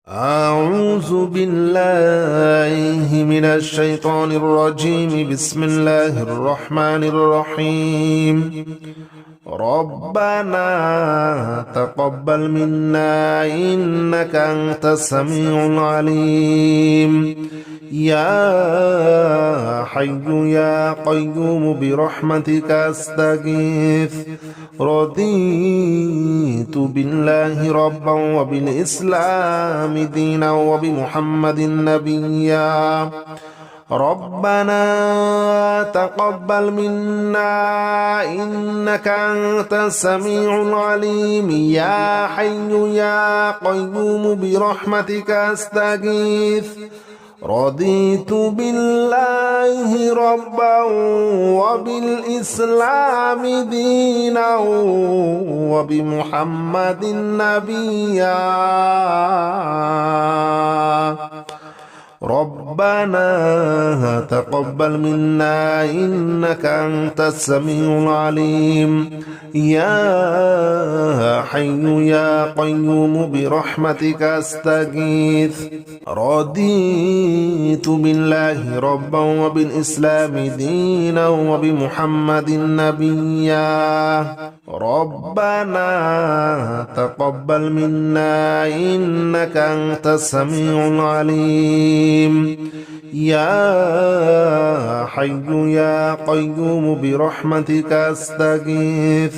أعوذ بالله من الشيطان الرجيم. بسم الله الرحمن الرحيم. ربنا تقبل منا إنك أنت السميع العليم. يا حي يا قيوم برحمتك أستغيث. رضيت بالله ربا وبالإسلام دينا وبمحمد نبيا. ربنا تقبل منا إنك أنت السميع العليم. يا حي يا قيوم برحمتك أستغيث. رضيت بالله ربا وبالإسلام دينا وبمحمد نبيا. ربنا تقبل منا إنك أنت السميع العليم. يا حي يا قيوم برحمتك أستغيث. رضيت بالله ربا وبالإسلام دينا وبمحمد نبيا. ربنا تقبل منا إنك أنت السميع العليم. يا حي يا قيوم برحمتك أستغيث.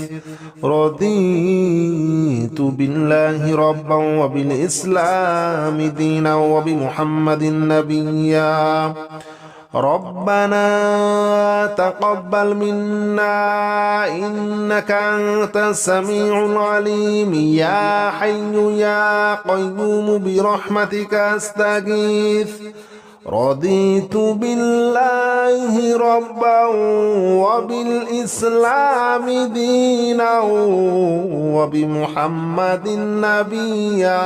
رضيت بالله ربا وبالإسلام دينا وبمحمد نبيا. ربنا تقبل منا إنك أنت السميع العليم. يا حي يا قيوم برحمتك أستغيث. رضيت بالله ربا وبالإسلام دينا وبمحمد نبيا.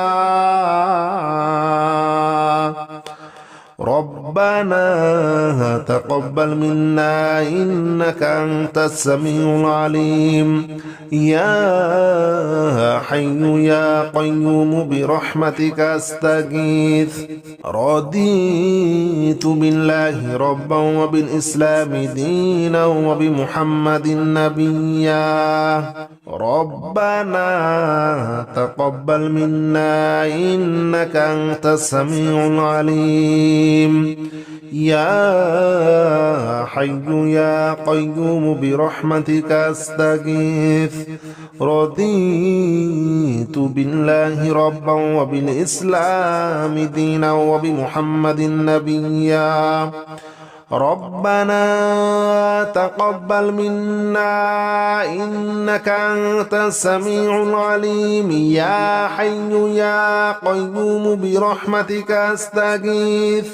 ربنا تقبل منا إنك أنت السميع العليم. يا حي يا قيوم برحمتك أستغيث. رضيت بالله ربا وبالإسلام دينا وبمحمد نبيا. ربنا تقبل منا إنك أنت السميع العليم. يا حي يا قيوم برحمتك أستغيث. رضيت بالله ربا وبالإسلام دينا وبمحمد نبيا. ربنا تقبل منا إنك أنت السميع العليم. يا حي يا قيوم برحمتك أستغيث.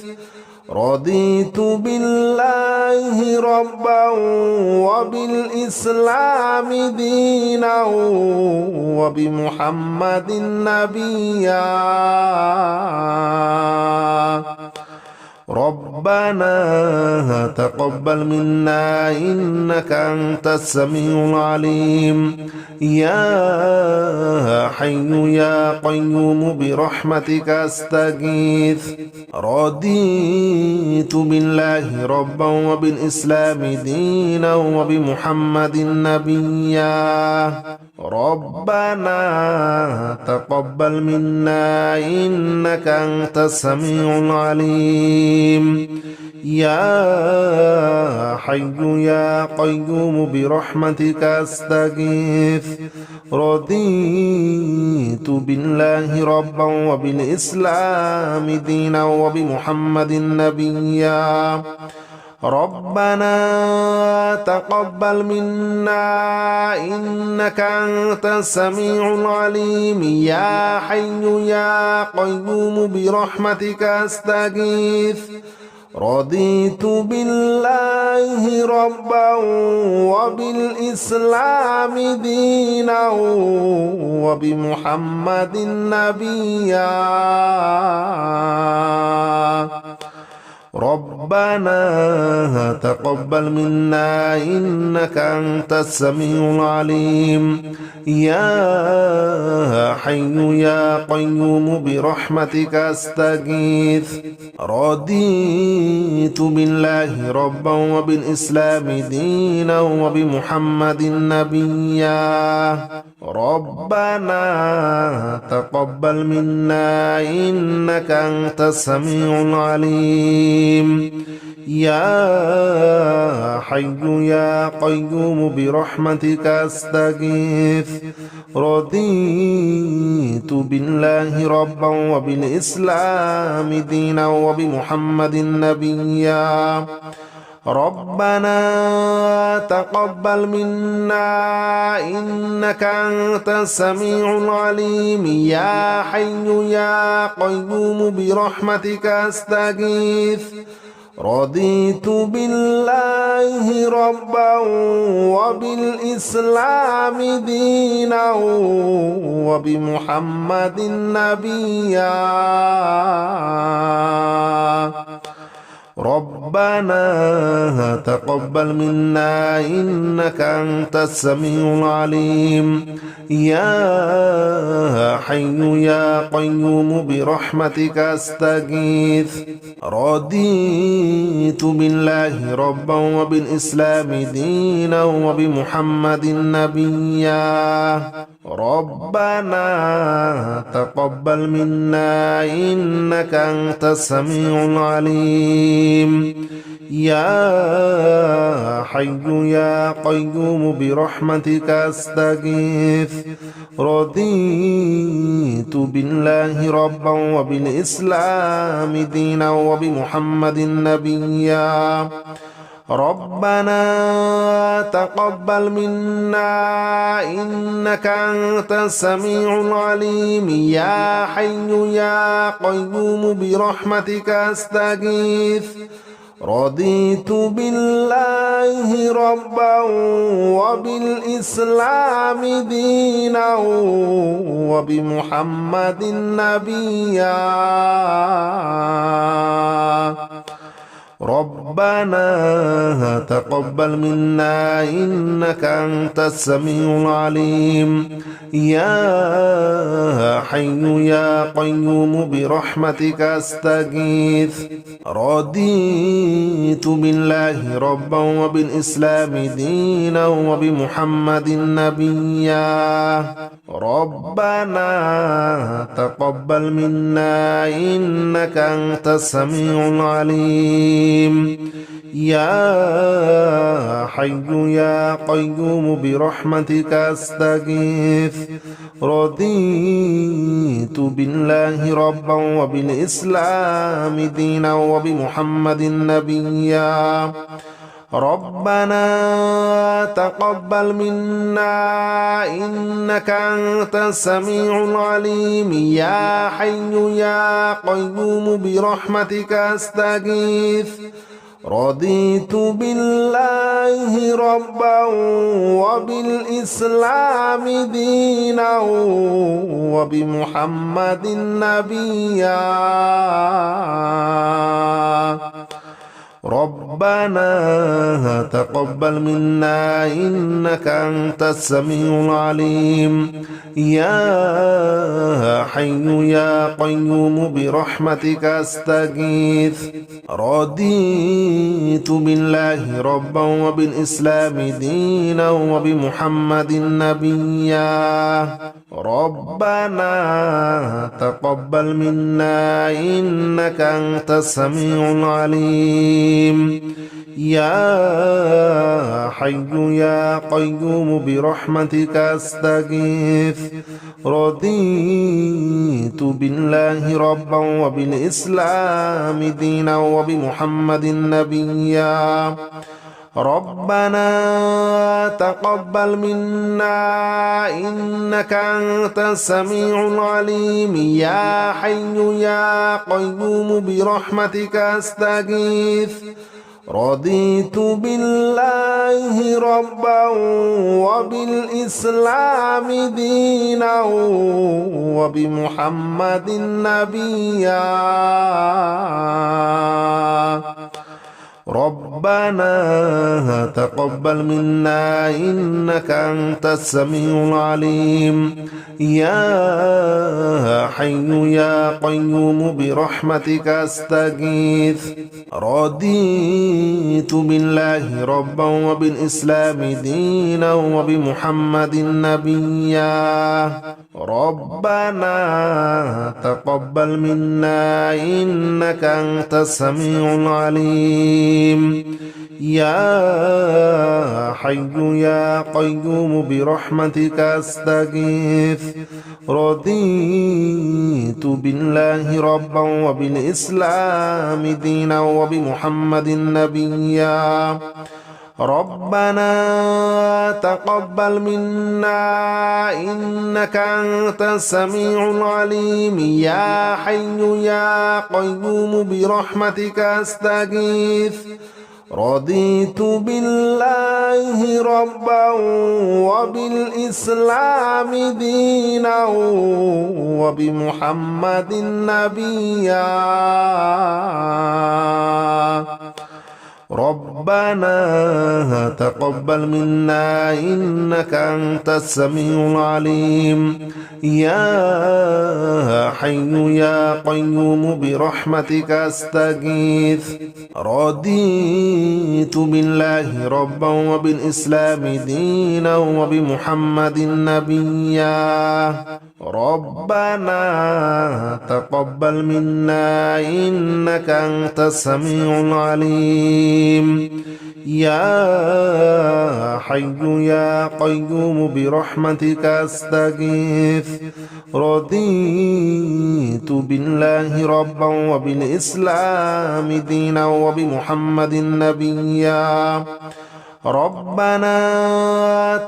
رضيت بالله ربا وبالإسلام دينا وبمحمد نبيا. ربنا تقبل منا إنك أنت السميع العليم. يا حي يا قيوم برحمتك أستغيث. رضيت بالله ربا وبالإسلام دينا وبمحمد نبيا. ربنا تقبل منا إنك أنت السميع العليم. يا حي يا قيوم برحمتك أستغيث. رضيت بالله ربا وبالإسلام دينا وبمحمد نبيا. ربنا تقبل منا إنك أنت السميع العليم. يا حي يا قيوم برحمتك أستغيث. رضيت بالله ربا وبالإسلام دينا وبمحمد نبيا. ربنا ربنا تقبل منا إنك أنت السميع العليم يا حي يا قيوم برحمتك أستغيث رضيت بالله ربا وبالإسلام دينا وبمحمد نبيا ربنا تقبل منا إنك أنت السميع العليم يا حي يا قيوم برحمتك أستغيث رضيت بالله ربا وبالإسلام دينا وبمحمد نبيا ربنا تقبل منا إنك أنت السميع العليم يا حي يا قيوم برحمتك أستغيث رضيت بالله ربا وبالإسلام دينا وبمحمد نبيا ربنا تقبل منا إنك أنت السميع العليم يا حي يا قيوم برحمتك أستغيث رضيت بالله ربا وبالإسلام دينا وبمحمد نبيا ربنا تقبل منا إنك أنت السميع العليم يا حي يا قيوم برحمتك أستغيث رضيت بالله ربا وبالإسلام دينا وبمحمد نبيا ربنا تقبل منا إنك أنت السميع العليم يا حي يا قيوم برحمتك أستغيث رضيت بالله ربا وبالإسلام دينا وبمحمد نبيا ربنا تقبل منا إنك أنت السميع العليم يا حي يا قيوم برحمتك أستغيث رضيت بالله ربا وبالإسلام دينا وبمحمد نبيا ربنا تقبل منا إنك أنت السميع العليم يا حي يا قيوم برحمتك أستغيث رضيت بالله ربا وبالإسلام دينا وبمحمد نبيا ربنا تقبل منا إنك أنت السميع العليم يا حي يا قيوم برحمتك أستغيث رضيت بالله ربا وبالإسلام دينا وبمحمد نبيا ربنا تقبل منا إنك أنت السميع العليم يا حي يا قيوم برحمتك أستغيث رضيت بالله ربا وبالإسلام دينا وبمحمد نبيا ربنا تقبل منا إنك أنت السميع العليم يا حي يا قيوم برحمتك أستغيث رضيت بالله ربا وبالإسلام دينا وبمحمد نبيا ربنا تقبل منا إنك أنت السميع العليم يا حي يا قيوم برحمتك أستغيث رضيت بالله ربا وبالإسلام دينا وبمحمد نبيا ربنا تقبل منا إنك أنت السميع العليم يا حي يا قيوم برحمتك أستغيث رضيت بالله ربا وبالإسلام دينا وبمحمد نبيا ربنا تقبل منا إنك أنت السميع العليم يا حي يا قيوم برحمتك أستغيث رضيت بالله ربا وبالإسلام دينا وبمحمد نبيا ربنا تقبل منا إنك أنت السميع العليم يا حي يا قيوم برحمتك أستغيث رضيت بالله ربا وبالإسلام دينا وبمحمد نبيا ربنا تقبل منا إنك أنت السميع العليم يا حي يا قيوم برحمتك أستغيث رضيت بالله ربا وبالإسلام دينا وبمحمد نبيا ربنا تقبل منا إنك أنت السميع العليم يا حي يا قيوم برحمتك أستغيث رضيت بالله ربا وبالإسلام دينا وبمحمد نبيا ربنا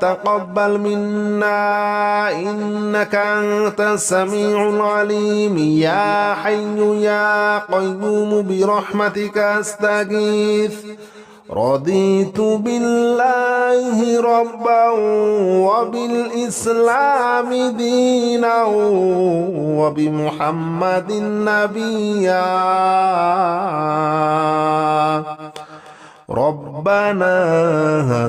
تقبل منا إنك أنت السميع العليم يا حي يا قيوم برحمتك أستغيث رضيت بالله ربا وبالإسلام دينا وبمحمد نبيا ربنا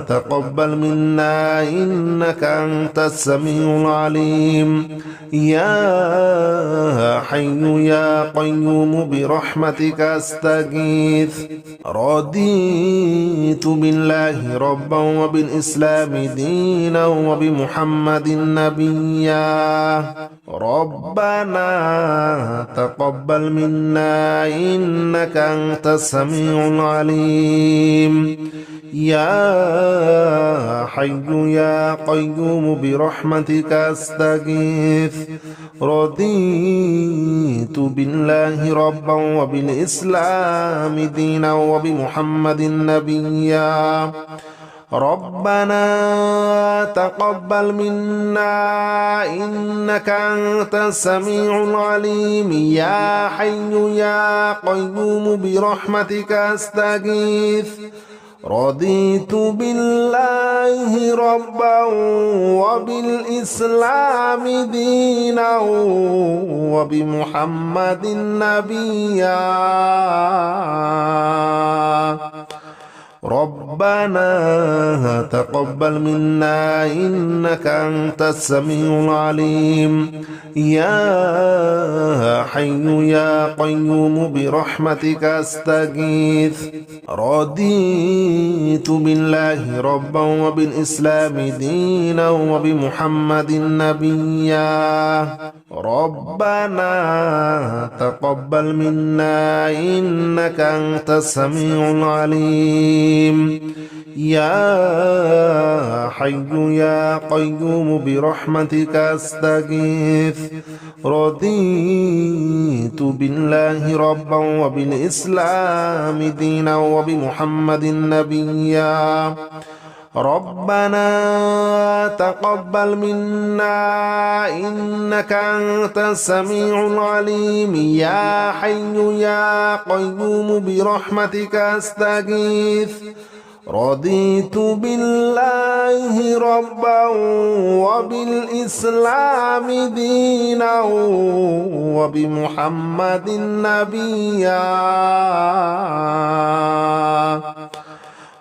تقبل منا إنك أنت السميع العليم يا حي يا قيوم برحمتك أستغيث رضيت بالله ربا وبالإسلام دينا وبمحمد نبيا ربنا تقبل منا إنك أنت السميع العليم يا حي يا قيوم برحمتك أستغيث رضيت بالله ربا وبالإسلام دينا وبمحمد نبيا ربنا تقبل منا إنك أنت السميع العليم يا حي يا قيوم برحمتك أستغيث رضيت بالله ربا وبالإسلام دينا وبمحمد نبيا ربنا تقبل منا إنك أنت السميع العليم يا حي يا قيوم برحمتك أستغيث رضيت بالله ربا وبالإسلام دينا وبمحمد نبيا ربنا تقبل منا إنك أنت السميع العليم يا حي يا قيوم برحمتك أستغيث رضيت بالله ربا وبالإسلام دينا وبمحمد نبيا ربنا تقبل منا إنك أنت السميع العليم يا حي يا قيوم برحمتك أستغيث رضيت بالله ربا وبالإسلام دينا وبمحمد نبيا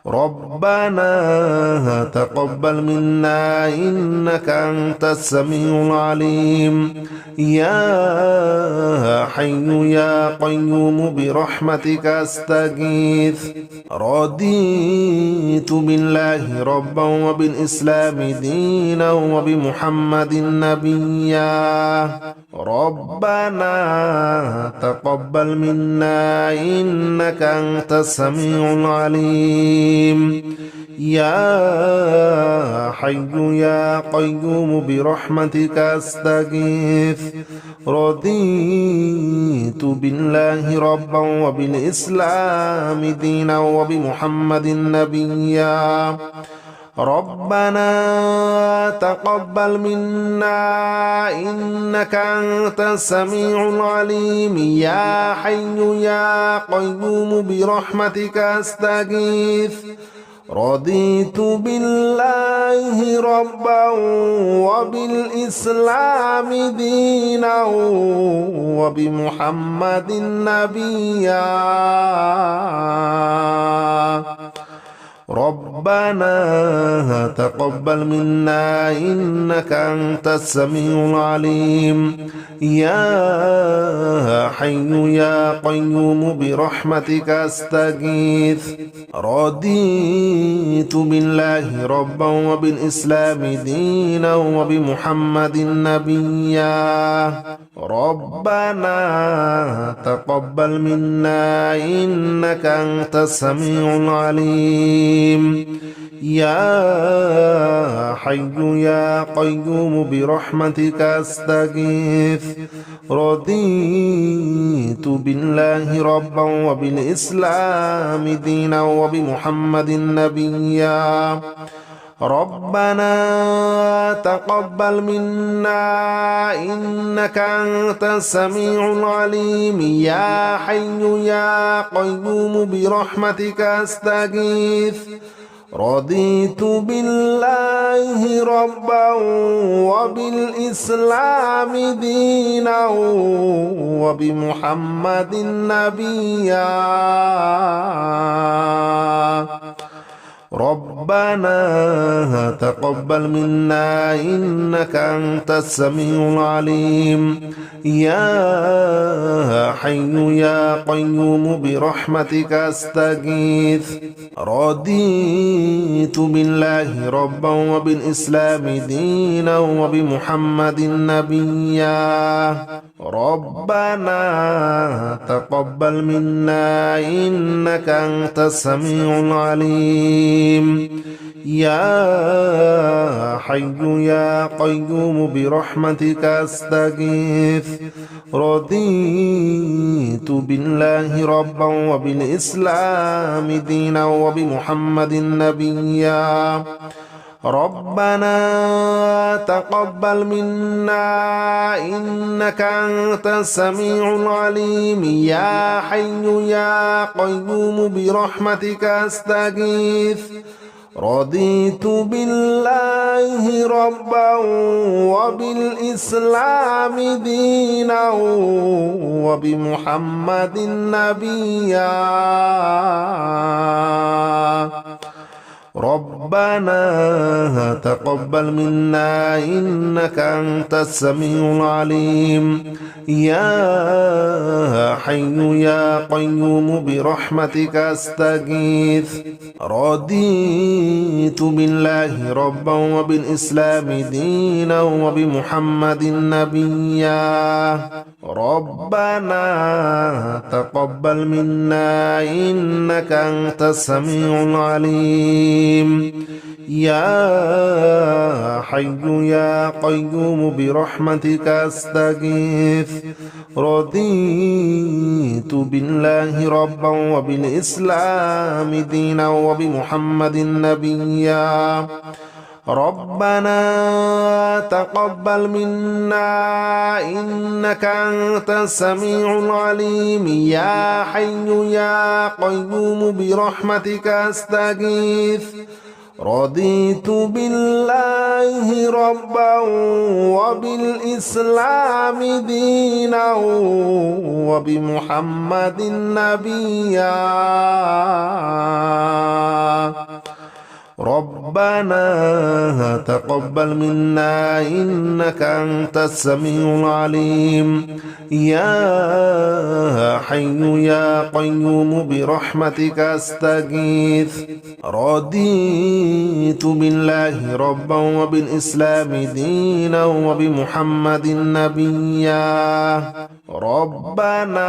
ربنا تقبل منا إنك أنت السميع العليم يا حي يا قيوم برحمتك أستغيث رضيت بالله ربا وبالإسلام دينا وبمحمد نبيا ربنا تقبل منا إنك أنت السميع العليم يا حي يا قيوم برحمتك أستغيث رضيت بالله ربا وبالإسلام دينا وبمحمد نبيا ربنا تقبل منا إنك أنت السميع العليم يا حي يا قيوم برحمتك أستغيث رضيت بالله ربا وبالإسلام دينا وبمحمد نبيا ربنا تقبل منا إنك أنت السميع العليم يا حي يا قيوم برحمتك أستغيث رضيت بالله ربا وبالإسلام دينا وبمحمد نبيا ربنا تقبل منا إنك أنت السميع العليم يا حي يا قيوم برحمتك أستغيث رضيت بالله ربا وبالإسلام دينا وبمحمد نبيا ربنا تقبل منا إنك أنت السميع العليم يا حي يا قيوم برحمتك أستغيث رضيت بالله ربا وبالإسلام دينا وبمحمد نبيا ربنا تقبل منا إنك أنت السميع العليم يا حي يا قيوم برحمتك أستغيث رضيت بالله ربا وبالإسلام دينا وبمحمد نبيا ربنا تقبل منا إنك أنت السميع العليم يا حي يا قيوم برحمتك أستغيث رضيت بالله ربا وبالإسلام دينا وبمحمد نبيا ربنا تقبل منا إنك أنت السميع العليم يا حي يا قيوم برحمتك أستغيث رضيت بالله ربا وبالإسلام دينا وبمحمد نبيا ربنا تقبل منا إنك أنت السميع العليم يا حي يا قيوم برحمتك أستغيث رضيت بالله ربا وبالإسلام دينا وبمحمد نبيا ربنا تقبل منا إنك أنت السميع العليم يا حي يا قيوم برحمتك أستغيث رضيت بالله ربا وبالإسلام دينا وبمحمد نبيا ربنا تقبل منا إنك أنت السميع العليم يا حي يا قيوم برحمتك أستغيث رضيت بالله ربا وبالإسلام دينا وبمحمد نبيا ربنا تقبل منا إنك أنت السميع العليم يا حي يا قيوم برحمتك أستغيث رضيت بالله ربا وبالإسلام دينا وبمحمد نبيا ربنا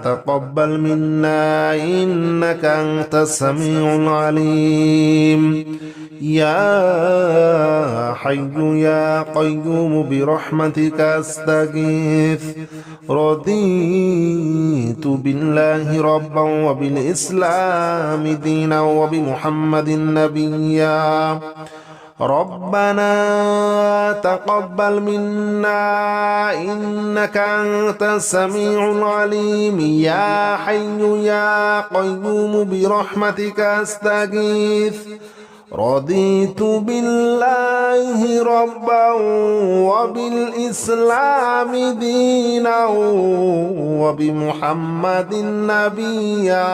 تقبل منا إنك أنت السميع العليم يا حي يا قيوم برحمتك أستغيث رضيت بالله ربا وبالإسلام دينا وبمحمد نبيا ربنا تقبل منا إنك أنت السميع العليم يا حي يا قيوم برحمتك أستغيث رضيت بالله ربا وبالإسلام دينا وبمحمد نبيا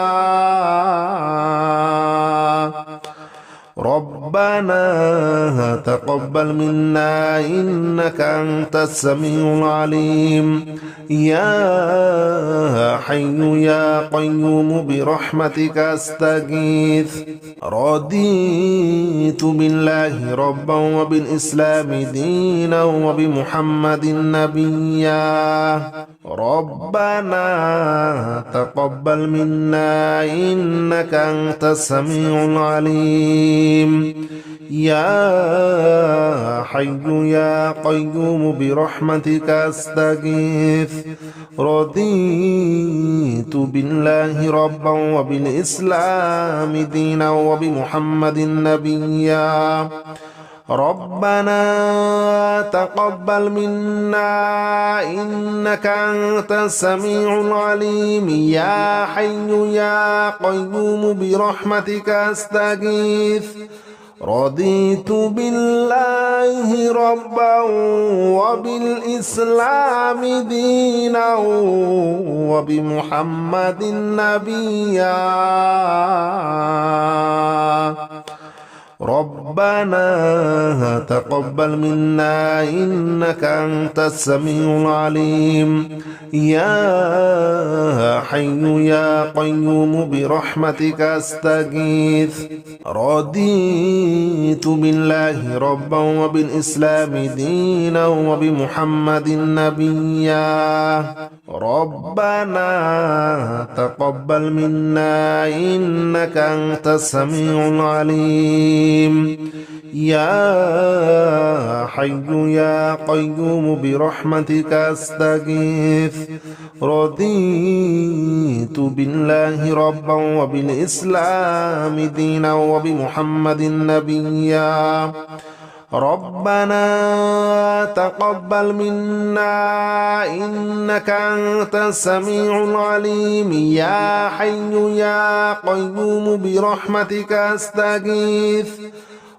ربنا تقبل منا إنك أنت السميع العليم يا حي يا قيوم برحمتك أستغيث رضيت بالله ربا وبالإسلام دينا وبمحمد نبيا ربنا تقبل منا إنك أنت السميع العليم يا حي يا قيوم برحمتك أستغيث رضيت بالله ربا وبالإسلام دينا وبمحمد نبيا ربنا تقبل منا إنك أنت السميع العليم يا حي يا قيوم برحمتك أستغيث رضيت بالله ربا وبالإسلام دينا وبمحمد نبيا ربنا تقبل منا إنك أنت السميع العليم يا حي يا قيوم برحمتك أستغيث رضيت بالله ربا وبالإسلام دينا وبمحمد نبيا ربنا تقبل منا إنك أنت السميع العليم يا حي يا قيوم برحمتك أستغيث رضيت بالله ربا وبالإسلام دينا وبمحمد نبيا ربنا تقبل منا إنك أنت السميع العليم يا حي يا قيوم برحمتك أستغيث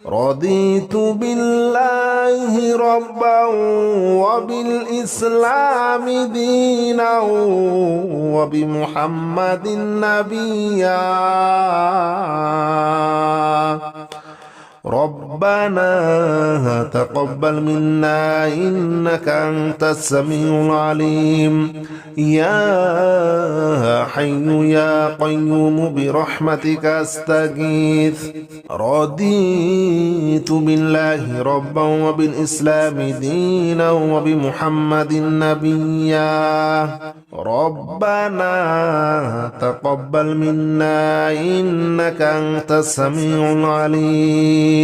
رضيت بالله ربا وبالإسلام دينا وبمحمد نبيا ربنا تقبل منا إنك أنت السميع العليم يا حي يا قيوم برحمتك أستغيث رضيت بالله ربا وبالإسلام دينا وبمحمد نبيا ربنا تقبل منا إنك أنت السميع العليم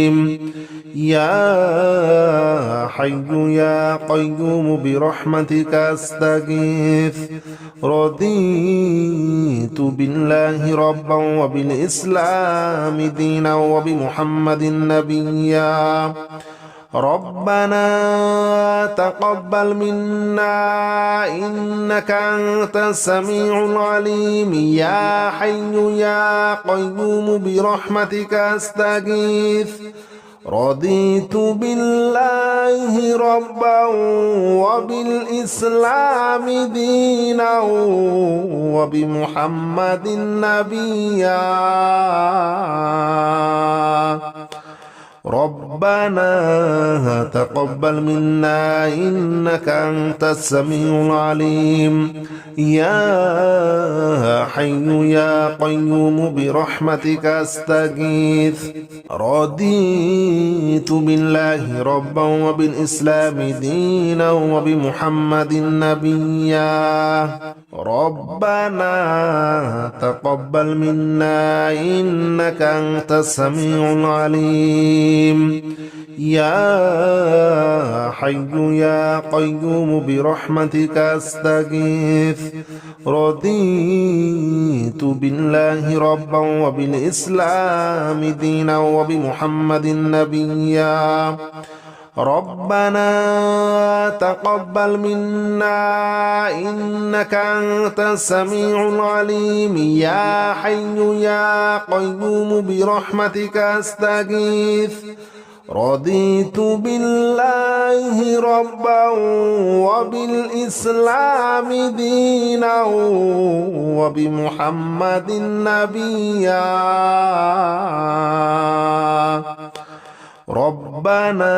يا حي يا قيوم برحمتك أستغيث رضيت بالله ربا وبالإسلام دينا وبمحمد نبيا ربنا تقبل منا إنك أنت السميع العليم يا حي يا قيوم برحمتك أستغيث رضيت بالله ربا وبالإسلام دينا وبمحمد نبيا ربنا تقبل منا إنك أنت السميع العليم يا حي يا قيوم برحمتك أستغيث رضيت بالله ربا وبالإسلام دينا وبمحمد نبيا ربنا تقبل منا إنك أنت السميع العليم يا حي يا قيوم برحمتك أستغيث رضيت بالله ربا وبالإسلام دينا وبمحمد نبيا ربنا تقبل منا إنك أنت السميع العليم يا حي يا قيوم برحمتك أستغيث رضيت بالله ربا وبالإسلام دينا وبمحمد نبيا ربنا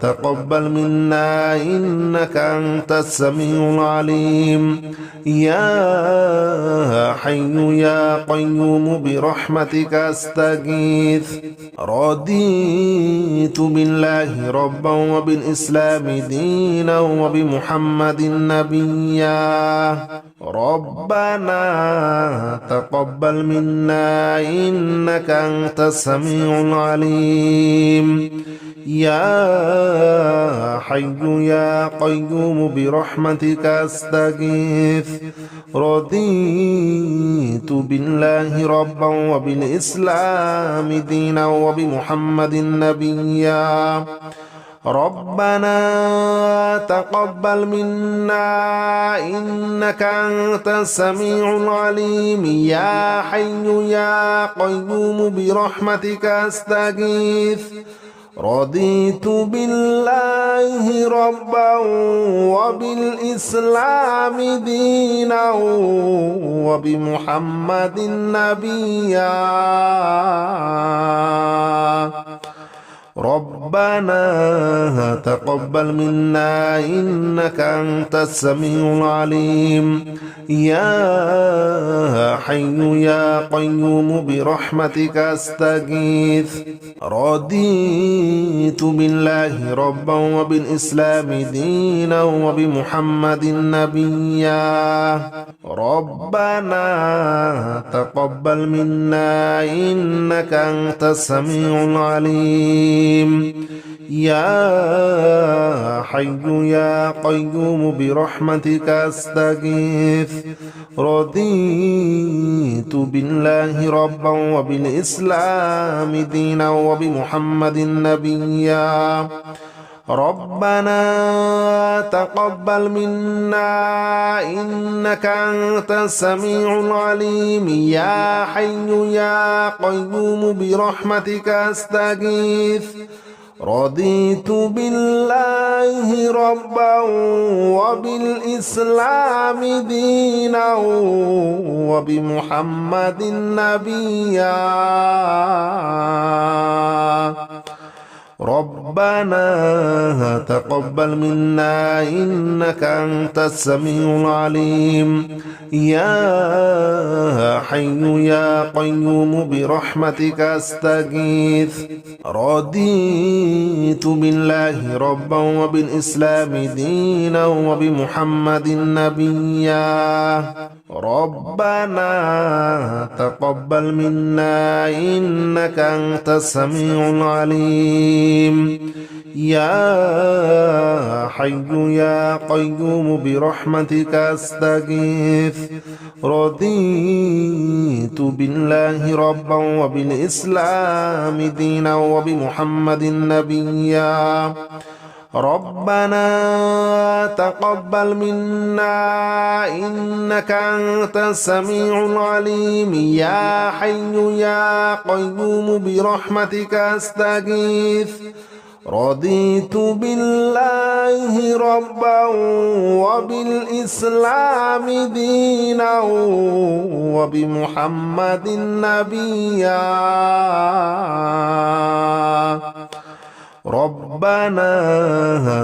تقبل منا إنك أنت السميع العليم يا حي يا قيوم برحمتك أستغيث رضيت بالله ربا وبالإسلام دينا وبمحمد نبيا ربنا تقبل منا إنك أنت السميع العليم يا حي يا قيوم برحمتك أستغيث رضيت بالله ربا وبالإسلام دينا وبمحمد نبيا ربنا تقبل منا إنك أنت السميع العليم يا حي يا قيوم برحمتك أستغيث رضيت بالله ربا وبالإسلام دينا وبمحمد نبيا ربنا تقبل منا إنك أنت السميع العليم يا حي يا قيوم برحمتك أستغيث رضيت بالله ربا وبالإسلام دينا وبمحمد نبيا ربنا تقبل منا إنك أنت السميع العليم يا حي يا قيوم برحمتك أستغيث رضيت بالله ربا وبالإسلام دينا وبمحمد نبيا ربنا تقبل منا إنك أنت السميع العليم يا حي يا قيوم برحمتك أستغيث رضيت بالله ربا وبالإسلام دينا وبمحمد نبيا ربنا تقبل منا إنك أنت السميع العليم يا حي يا قيوم برحمتك أستغيث رضيت بالله ربا وبالإسلام دينا وبمحمد نبيا ربنا تقبل منا إنك أنت السميع العليم يا حي يا قيوم برحمتك أستغيث رضيت بالله ربا وبالإسلام دينا وبمحمد نبيا ربنا تقبل منا إنك أنت السميع العليم يا حي يا قيوم برحمتك أستغيث رضيت بالله ربا وبالإسلام دينا وبمحمد نبيا ربنا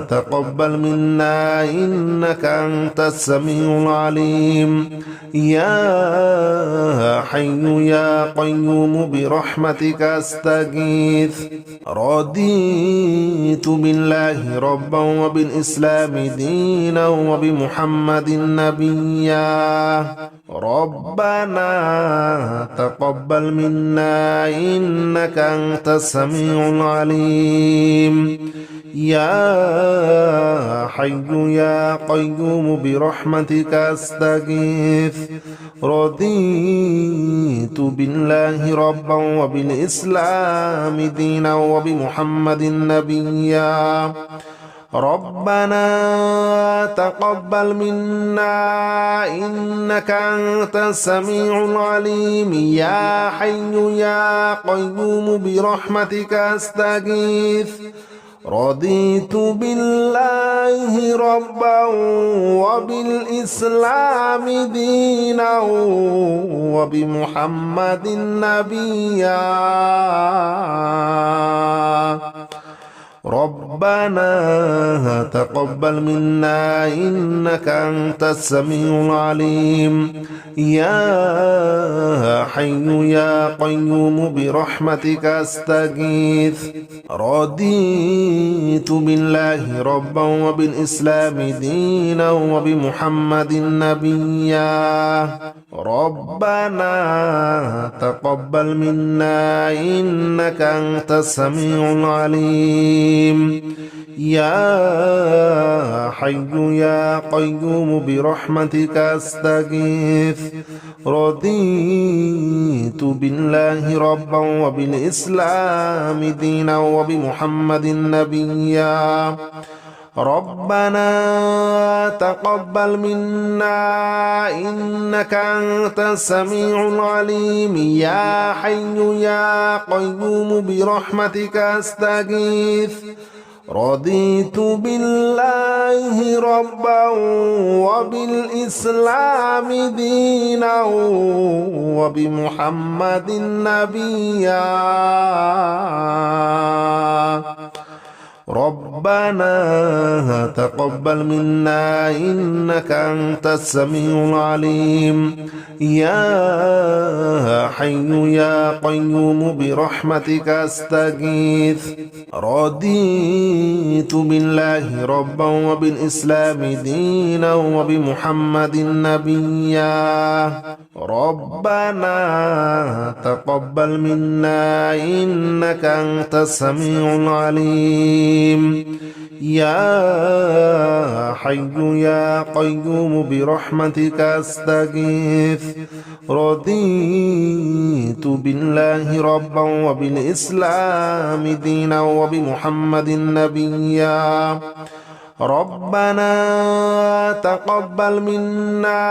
تقبل منا إنك أنت السميع العليم يا حي يا قيوم برحمتك أستغيث رضيت بالله ربا وبالإسلام دينا وبمحمد نبيا ربنا تقبل منا إنك أنت السميع العليم يا حي يا قيوم برحمتك أستغيث رضيت بالله ربا وبالإسلام دينا وبمحمد نبيا ربنا تقبل منا إنك أنت السميع العليم يا حي يا قيوم برحمتك أستغيث رضيت بالله ربا وبالإسلام دينا وبمحمد نبيا ربنا تقبل منا إنك أنت السميع العليم يا حي يا قيوم برحمتك أستغيث رضيت بالله ربا وبالإسلام دينا وبمحمد نبيا ربنا تقبل منا إنك أنت السميع العليم يا حي يا قيوم برحمتك أستغيث رضيت بالله ربا وبالإسلام دينا وبمحمد نبيا ربنا تقبل منا إنك أنت السميع العليم يا حي يا قيوم برحمتك أستغيث رضيت بالله ربا وبالإسلام دينا وبمحمد نبيا ربنا تقبل منا إنك أنت السميع العليم يا حي يا قيوم برحمتك أستغيث رضيت بالله ربا وبالإسلام دينا وبمحمد نبيا ربنا تقبل منا إنك أنت السميع العليم يا حي يا قيوم برحمتك أستغيث رضيت بالله ربا وبالإسلام دينا وبمحمد نبيا ربنا تقبل منا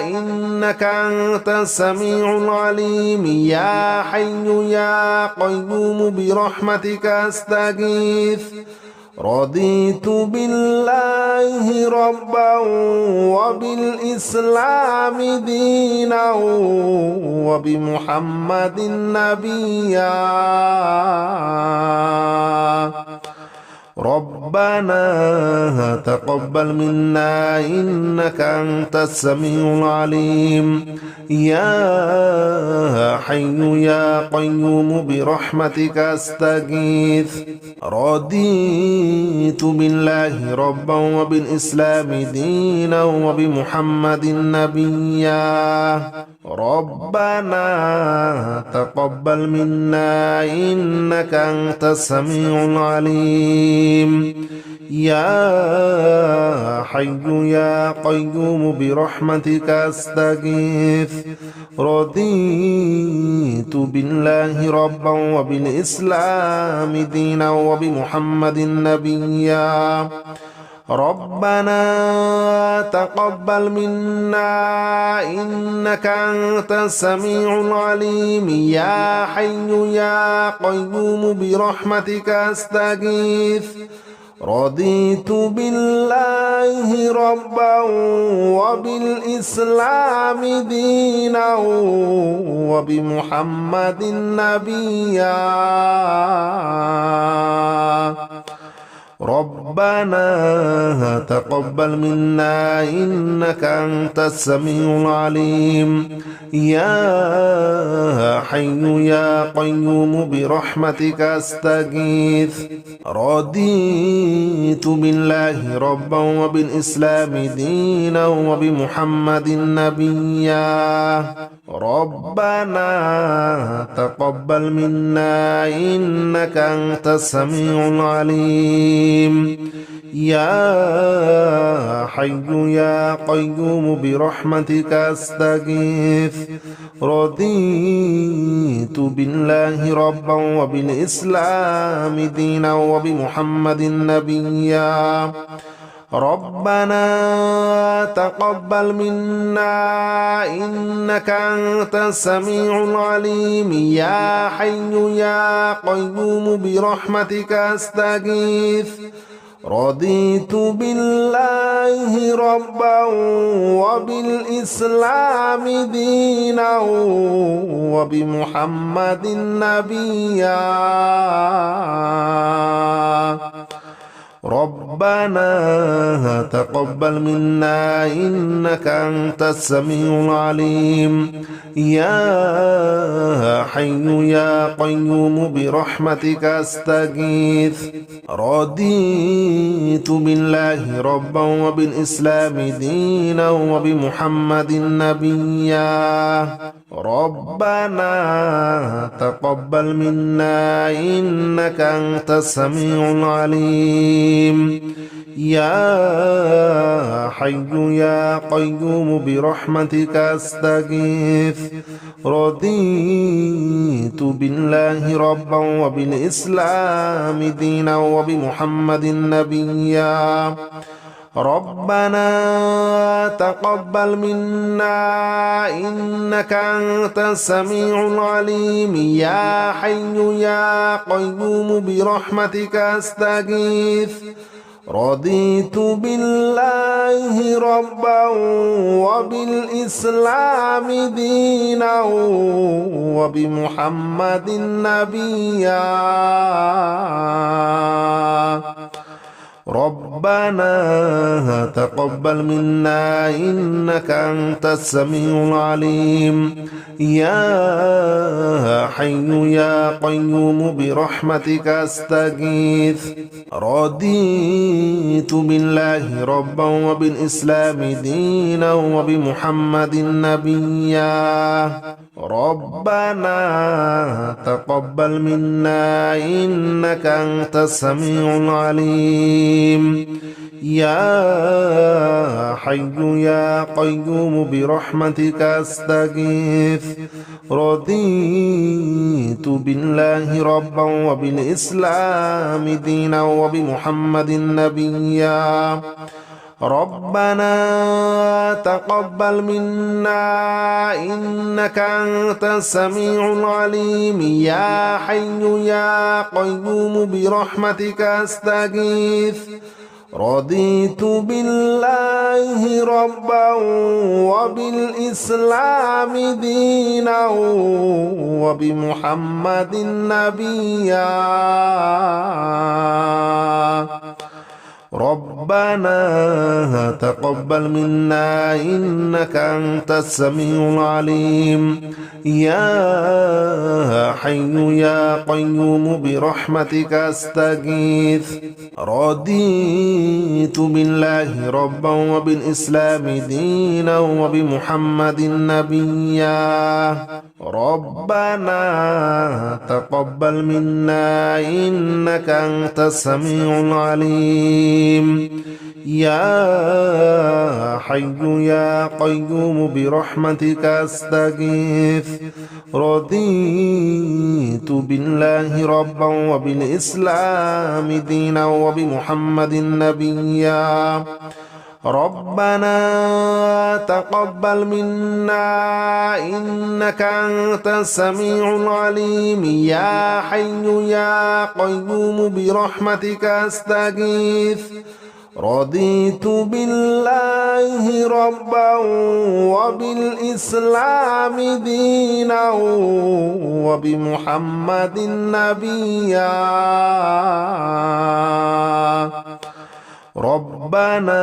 إنك أنت السميع العليم يا حي يا قيوم برحمتك أستغيث رضيت بالله ربا وبالإسلام دينا وبمحمد نبيا رب ربنا تقبل منا إنك أنت السميع العليم يا حي يا قيوم برحمتك أستغيث رضيت بالله ربا وبالإسلام دينا وبمحمد نبيا ربنا تقبل منا إنك أنت السميع العليم يا حي يا قيوم برحمتك أستغيث رضيت بالله ربا وبالإسلام دينا وبمحمد نبيا ربنا تقبل منا إنك أنت السميع العليم يا حي يا قيوم برحمتك أستغيث رضيت بالله ربا وبالإسلام دينا وبمحمد نبيا ربنا تقبل منا إنك أنت السميع العليم يا حي يا قيوم برحمتك أستغيث رضيت بالله ربا وبالإسلام دينا وبمحمد نبيا ربنا تقبل منا إنك أنت السميع العليم يا حي يا قيوم برحمتك أستغيث رضيت بالله ربا وبالإسلام دينا وبمحمد نبيا ربنا تقبل منا إنك أنت السميع العليم يا حي يا قيوم برحمتك أستغيث رضيت بالله ربا وبالإسلام دينا وبمحمد نبيا ربنا تقبل منا إنك أنت السميع العليم يا حي يا قيوم برحمتك أستغيث رضيت بالله ربا وبالإسلام دينا وبمحمد نبيا ربنا تقبل منا إنك أنت السميع العليم يا حي يا قيوم برحمتك أستغيث رضيت بالله ربا وبالإسلام دينا وبمحمد نبيا ربنا تقبل منا إنك أنت السميع العليم يا حي يا قيوم برحمتك أستغيث رضيت بالله ربا وبالإسلام دينا وبمحمد نبيا ربنا تقبل منا إنك أنت السميع العليم يا حي يا قيوم برحمتك أستغيث رضيت بالله ربا وبالإسلام دينا وبمحمد نبيا ربنا تقبل منا إنك أنت السميع العليم يا حي يا قيوم برحمتك أستغيث رضيت بالله ربا وبالإسلام دينا وبمحمد نبيا ربنا تقبل منا إنك أنت السميع العليم يا حي يا قيوم برحمتك أستغيث رضيت بالله ربا وبالإسلام دينا وبمحمد نبيا ربنا تقبل منا إنك أنت السميع العليم يا حي يا قيوم برحمتك أستغيث رضيت بالله ربا وبالإسلام دينا وبمحمد نبيا ربنا تقبل منا إنك أنت السميع العليم يا حي يا قيوم برحمتك أستغيث رضيت بالله ربا وبالإسلام دينا وبمحمد نبيا ربنا تقبل منا إنك أنت السميع العليم يا حي يا قيوم برحمتك أستغيث رضيت بالله ربا وبالإسلام دينا وبمحمد نبيا ربنا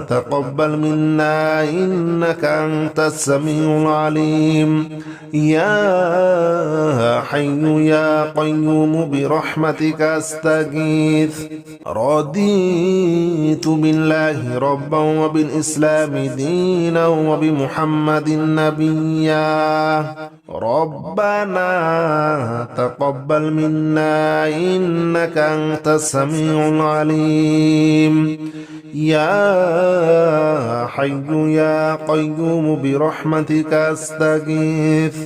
تقبل منا إنك أنت السميع العليم يا حي يا قيوم برحمتك أستغيث رضيت بالله ربا وبالإسلام دينا وبمحمد نبيا ربنا تقبل منا إنك أنت السميع العليم يا حي يا قيوم برحمتك أستغيث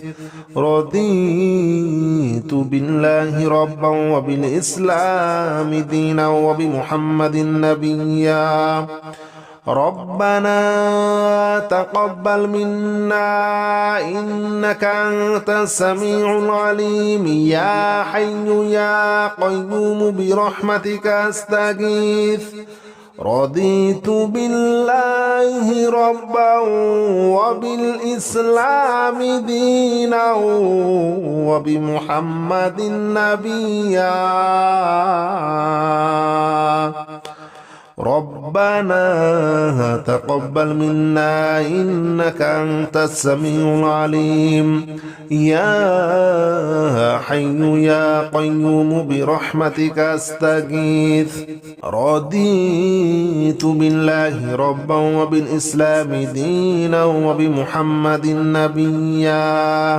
رضيت بالله ربا وبالإسلام دينا وبمحمد نبيا ربنا تقبل منا إنك أنت السميع العليم يا حي يا قيوم برحمتك أستغيث رضيت بالله ربا وبالإسلام دينا وبمحمد نبيا ربنا تقبل منا إنك أنت السميع العليم يا حي يا قيوم برحمتك أستغيث رضيت بالله ربا وبالإسلام دينا وبمحمد نبيا